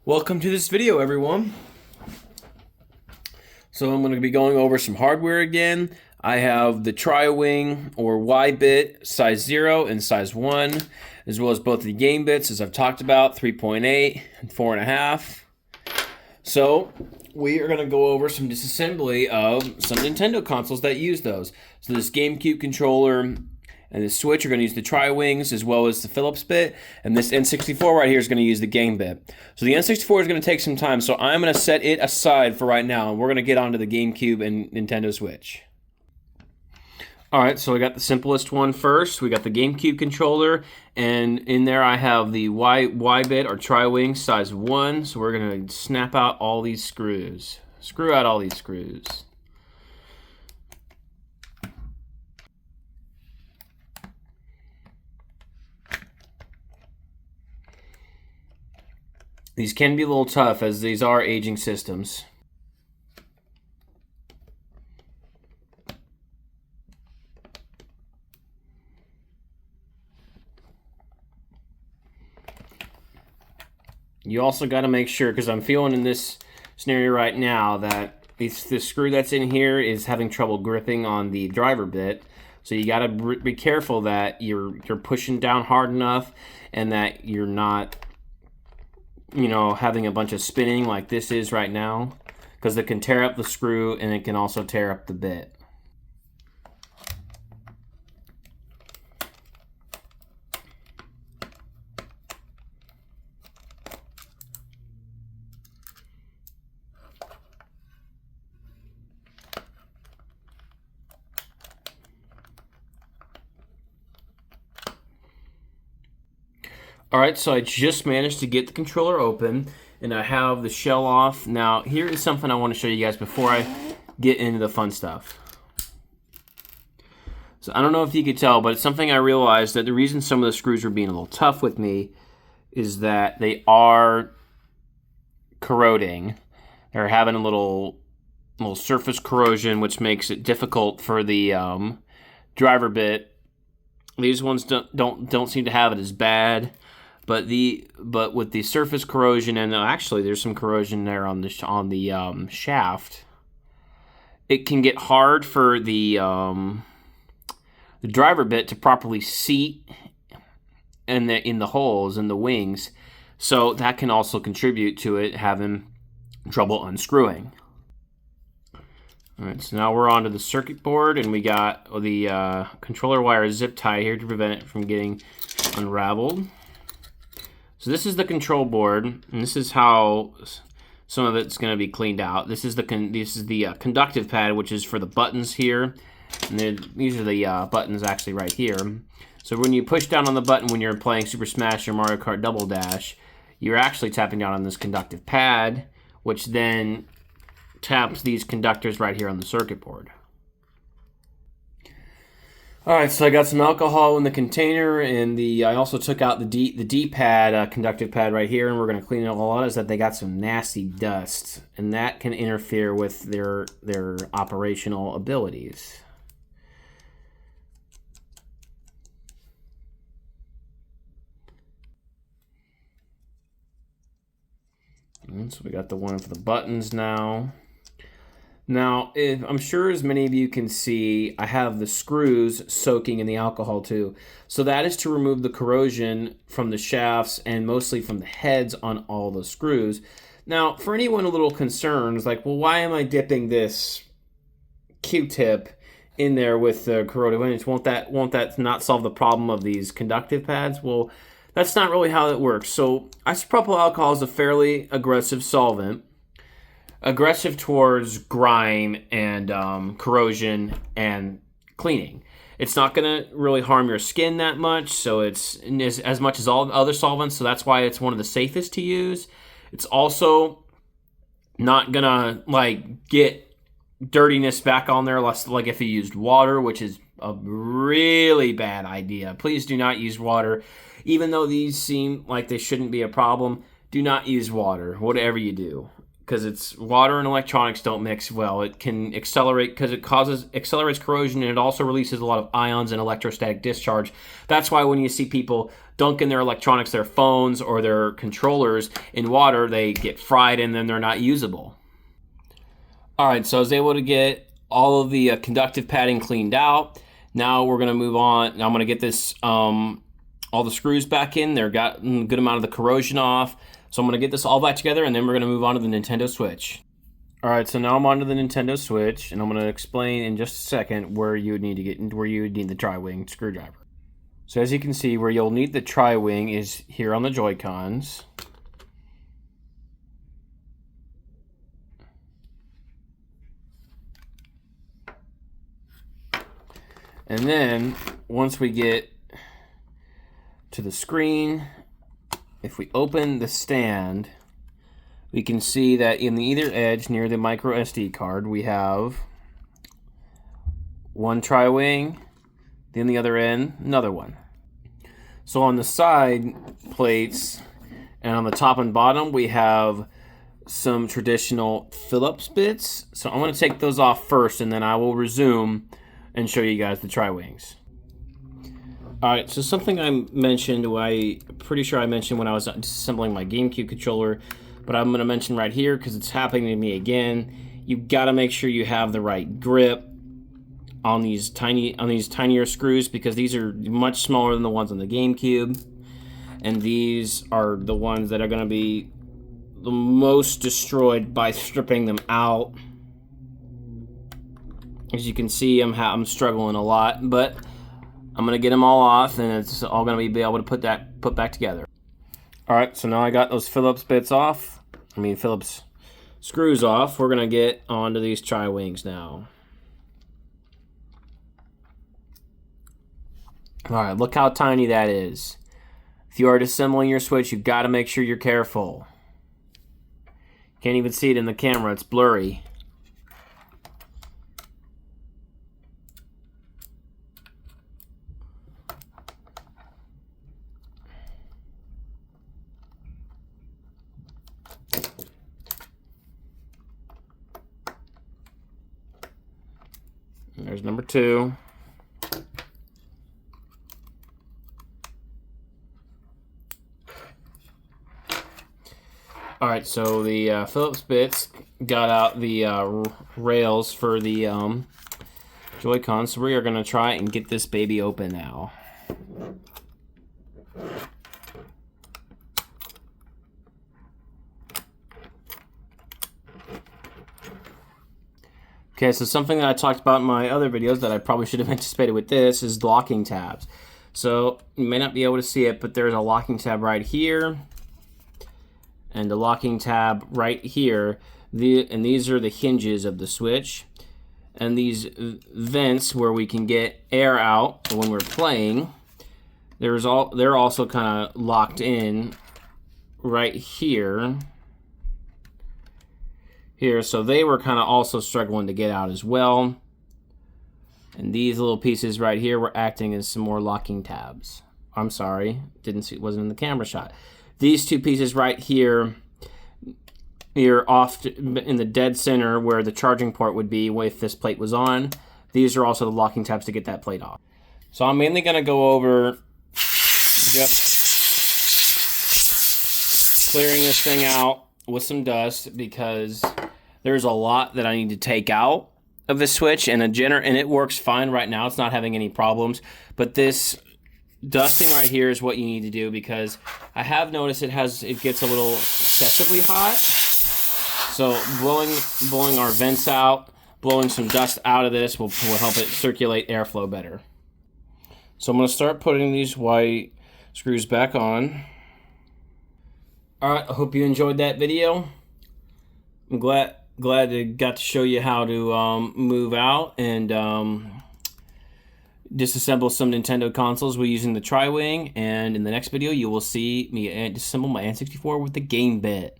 Welcome to this video, everyone. So I'm going to be going over some hardware again. I have the Tri-Wing or Y-bit size 0 and size 1, as well as both the game bits, as I've talked about, 3.8 and 4.5. So we are going to go over some disassembly of some Nintendo consoles that use those. So this GameCube controller and the Switch are going to use the Tri-Wings as well as the Philips bit. And this N64 right here is going to use the game bit. So the N64 is going to take some time. So I'm going to set it aside for right now. And we're going to get onto the GameCube and Nintendo Switch. Alright, so I got the simplest one first. We got the GameCube controller. And in there I have the Y-bit or Tri-Wing size 1. So we're going to snap out all these screws. Screw out all these screws. These can be a little tough as these are aging systems. You also got to make sure, because I'm feeling in this scenario right now that the screw that's in here is having trouble gripping on the driver bit. So you got to be careful that you're pushing down hard enough and that you're not, having a bunch of spinning like this is right now, because it can tear up the screw and it can also tear up the bit. Alright, so I just managed to get the controller open, and I have the shell off. Now, here is something I want to show you guys before I get into the fun stuff. So I don't know if you could tell, but it's something I realized that the reason some of the screws are being a little tough with me is that they are corroding. They're having a little surface corrosion, which makes it difficult for the driver bit. These ones don't seem to have it as bad. But with the surface corrosion, and actually there's some corrosion there on the shaft, it can get hard for the driver bit to properly seat in the holes in the wings. So that can also contribute to it having trouble unscrewing. All right, so now we're onto the circuit board, and we got the controller wire zip tied here to prevent it from getting unraveled. So this is the control board, and this is how some of it's going to be cleaned out. This is the conductive pad, which is for the buttons here, and these are the buttons actually right here. So when you push down on the button when you're playing Super Smash or Mario Kart Double Dash, you're actually tapping down on this conductive pad, which then taps these conductors right here on the circuit board. Alright, so I got some alcohol in the container, and I also took out the D-pad, conductive pad right here, and we're going to clean it all out. Is that they got some nasty dust, and that can interfere with their operational abilities. And so we got the one for the buttons now. Now, I'm sure as many of you can see, I have the screws soaking in the alcohol too. So that is to remove the corrosion from the shafts and mostly from the heads on all the screws. Now, for anyone a little concerned, it's like, well, why am I dipping this Q-tip in there with the corroded edge? Won't that not solve the problem of these conductive pads? Well, that's not really how it works. So isopropyl alcohol is a fairly aggressive solvent. Aggressive towards grime and corrosion and cleaning. It's not going to really harm your skin that much, so it's as much as all other solvents, so that's why it's one of the safest to use. It's also not going to get dirtiness back on there, less like if you used water, which is a really bad idea. Please do not use water. Even though these seem like they shouldn't be a problem, do not use water, whatever you do. Because it's water and electronics don't mix well. It can accelerate because it accelerates corrosion, and it also releases a lot of ions and electrostatic discharge. That's why when you see people dunking their electronics, their phones or their controllers in water, they get fried and then they're not usable. All right, so I was able to get all of the conductive padding cleaned out. Now we're gonna move on. Now I'm gonna get this all the screws back in. They're got a good amount of the corrosion off. So I'm gonna get this all back together and then we're gonna move on to the Nintendo Switch. All right, so now I'm onto the Nintendo Switch and I'm gonna explain in just a second where you would need the tri-wing screwdriver. So as you can see, where you'll need the tri-wing is here on the Joy-Cons. And then once we get to the screen, if we open the stand, we can see that in the either edge near the micro SD card, we have one tri-wing, then the other end, another one. So on the side plates and on the top and bottom, we have some traditional Phillips bits. So I'm going to take those off first and then I will resume and show you guys the tri-wings. All right, so something I mentioned, I'm pretty sure I mentioned when I was disassembling my GameCube controller, but I'm gonna mention right here because it's happening to me again. You gotta make sure you have the right grip on these tinier screws because these are much smaller than the ones on the GameCube, and these are the ones that are gonna be the most destroyed by stripping them out. As you can see, I'm struggling a lot, but I'm gonna get them all off, and it's all gonna be able to put back together. All right, so now I got those Phillips bits off. Phillips screws off. We're gonna get onto these tri-wings now. All right, look how tiny that is. If you are disassembling your Switch, you've got to make sure you're careful. Can't even see it in the camera; it's blurry. There's number 2. All right, so the Phillips bits got out the rails for the Joy-Con, so we are going to try and get this baby open now. Okay, so something that I talked about in my other videos that I probably should have anticipated with this is locking tabs. So you may not be able to see it, but there's a locking tab right here and a locking tab right here. And these are the hinges of the Switch. And these vents where we can get air out when we're playing, they're also kind of locked in right here. So they were kind of also struggling to get out as well. And these little pieces right here were acting as some more locking tabs. I'm sorry, wasn't in the camera shot. These two pieces right here off in the dead center where the charging port would be if this plate was on. These are also the locking tabs to get that plate off. So I'm mainly going to go over clearing this thing out with some dust because there's a lot that I need to take out of the Switch, and it works fine right now. It's not having any problems, but this dusting right here is what you need to do because I have noticed it gets a little excessively hot. So blowing our vents out, blowing some dust out of this will help it circulate airflow better. So I'm going to start putting these white screws back on. All right, I hope you enjoyed that video. I'm glad I got to show you how to move out and disassemble some Nintendo consoles using the tri-wing. And in the next video, you will see me disassemble my N64 with the Game Bit.